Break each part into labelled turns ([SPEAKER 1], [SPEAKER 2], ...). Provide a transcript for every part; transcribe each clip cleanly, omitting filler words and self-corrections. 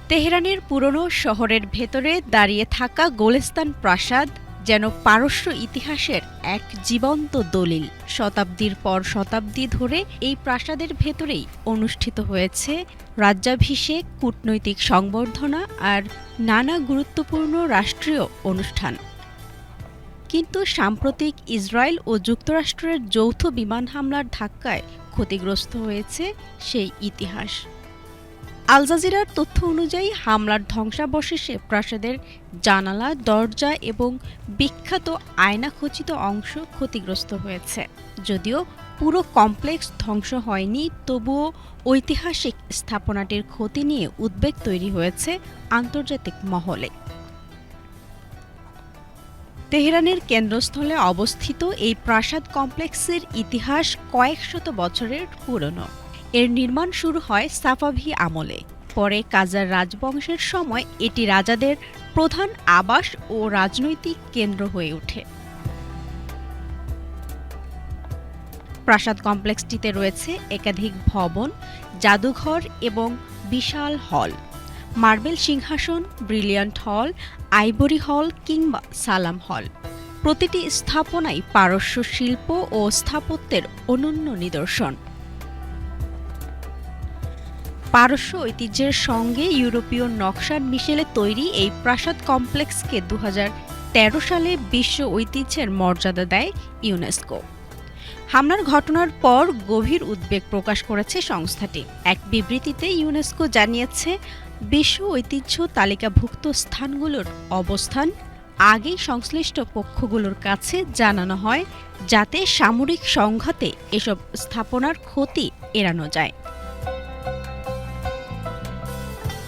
[SPEAKER 1] তেহরানের পুরনো শহরের ভেতরে দাঁড়িয়ে থাকা গোলেস্তান প্রাসাদ যেন পারস্য ইতিহাসের এক জীবন্ত দলিল। শতাব্দীর পর শতাব্দী ধরে এই প্রাসাদের ভেতরেই অনুষ্ঠিত হয়েছে রাজ্যাভিষেক, কূটনৈতিক সংবর্ধনা আর নানা গুরুত্বপূর্ণ রাষ্ট্রীয় অনুষ্ঠান। কিন্তু সাম্প্রতিক ইসরায়েল ও যুক্তরাষ্ট্রের যৌথ বিমান হামলার ধাক্কায় ক্ষতিগ্রস্ত হয়েছে সেই ইতিহাস। আল জাজিরার তথ্য অনুযায়ী হামলার ধ্বংসাবশেষে প্রাসাদের জানালা, দরজা এবং বিখ্যাত আয়নাখচিত অংশ ক্ষতিগ্রস্ত হয়েছে। যদিও পুরো কমপ্লেক্স ধ্বংস হয়নি, তবুও ঐতিহাসিক স্থাপনাটির ক্ষতি নিয়ে উদ্বেগ তৈরি হয়েছে আন্তর্জাতিক মহলে। তেহরানের কেন্দ্রস্থলে অবস্থিত এই প্রাসাদ কমপ্লেক্সের ইতিহাস কয়েক শত বছরের পুরনো। এর নির্মাণ শুরু হয় সাফাভি আমলে। পরে কাজার রাজবংশের সময় এটি রাজাদের প্রধান আবাস ও রাজনৈতিক কেন্দ্র হয়ে ওঠে। প্রাসাদ কমপ্লেক্সটিতে রয়েছে একাধিক ভবন, জাদুঘর এবং বিশাল হল, মার্বেল সিংহাসন, ব্রিলিয়ান্ট হল, আইভরি হল কিংবা সালাম হল। প্রতিটি স্থাপনাই পারস্য শিল্প ও স্থাপত্যের অনন্য নিদর্শন। পারস্য ঐতিহ্যের সঙ্গে ইউরোপীয় নকশার মিশেলে তৈরি এই প্রাসাদ কমপ্লেক্সকে ২০১৩ সালে বিশ্ব ঐতিহ্যের মর্যাদা দেয় ইউনেস্কো। হামলার ঘটনার পর গভীর উদ্বেগ প্রকাশ করেছে সংস্থাটি। এক বিবৃতিতে ইউনেস্কো জানিয়েছে, বিশ্ব ঐতিহ্য তালিকাভুক্ত স্থানগুলোর অবস্থান আগেই সংশ্লিষ্ট পক্ষগুলোর কাছে জানানো হয়, যাতে সামরিক সংঘাতে এসব স্থাপনার ক্ষতি এড়ানো যায়।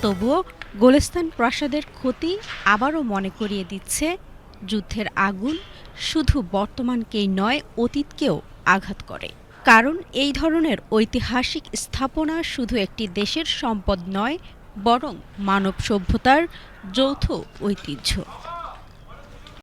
[SPEAKER 1] তবুও গোলেস্তান প্রাসাদের ক্ষতি আবারও মনে করিয়ে দিচ্ছে, যুদ্ধের আগুন শুধু বর্তমানকেই নয়, অতীতকেও আঘাত করে। কারণ এই ধরনের ঐতিহাসিক স্থাপনা শুধু একটি দেশের সম্পদ নয়, বরং মানব সভ্যতার যৌথ ঐতিহ্য।